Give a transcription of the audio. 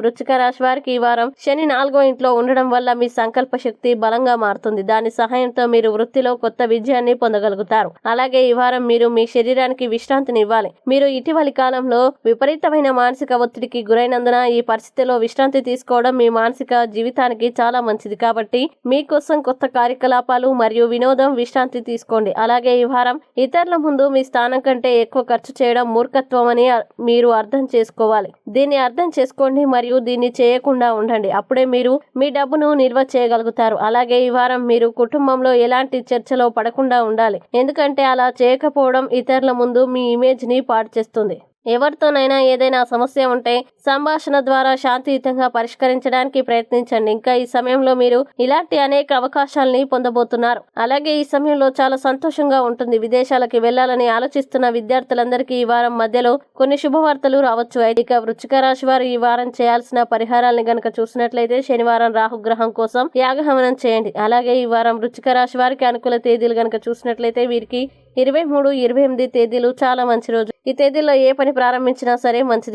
వృశ్చిక రాశి వారికి ఈ వారం శని 4వ ఇంట్లో ఉండడం వల్ల మీ సంకల్ప శక్తి బలంగా మారుతుంది. దాని సహాయంతో మీరు వృత్తిలో కొత్త విజయాన్ని పొందగలుగుతారు. అలాగే ఈ వారం మీరు మీ శరీరానికి విశ్రాంతిని ఇవ్వాలి. మీరు ఇటీవలి కాలంలో విపరీతమైన మానసిక ఒత్తిడికి గురైనందున ఈ పరిస్థితిలో విశ్రాంతి తీసుకోవడం మీ మానసిక జీవితానికి చాలా మంచిది. కాబట్టి మీకోసం కొత్త కార్యకలాపాలు మరియు వినోదం విశ్రాంతి తీసుకోండి. అలాగే ఈ వారం ఇతరుల ముందు మీ స్థానం కంటే ఎక్కువ ఖర్చు చేయడం మూర్ఖత్వం అని మీరు అర్థం చేసుకోవాలి. దీన్ని అర్థం చేసుకోండి మరియు దీన్ని చేయకుండా ఉండండి. అప్పుడే మీరు మీ డబ్బును నిల్వ చేయగలుగుతారు. అలాగే ఈ వారం మీరు కుటుంబంలో ఎలాంటి చర్చలో పడకుండా ఉండాలి. ఎందుకంటే అలా చేయకపోవడం ఇతరుల ముందు మీ ఇమేజ్ ని పాడు చేస్తుంది. ఎవరితోనైనా ఏదైనా సమస్య ఉంటే సంభాషణ ద్వారా శాంతియుతంగా పరిష్కరించడానికి ప్రయత్నించండి. ఇంకా ఈ సమయంలో మీరు ఇలాంటి అనేక అవకాశాలని పొందబోతున్నారు. అలాగే ఈ సమయంలో చాలా సంతోషంగా ఉంటుంది. విదేశాలకి వెళ్లాలని ఆలోచిస్తున్న విద్యార్థులందరికీ ఈ వారం మధ్యలో కొన్ని శుభవార్తలు రావచ్చు. ఇక వృశ్చిక రాశి వారు ఈ వారం చేయాల్సిన పరిహారాలను గనక చూసినట్లయితే శనివారం రాహుగ్రహం కోసం యాగహవనం చేయండి. అలాగే ఈ వారం వృశ్చిక రాశి వారికి అనుకూల తేదీలు గనక చూసినట్లయితే వీరికి 23, 28 తేదీలు చాలా మంచి రోజు. ఈ తేదీల్లో ఏ పని ప్రారంభించినా సరే మంచిది.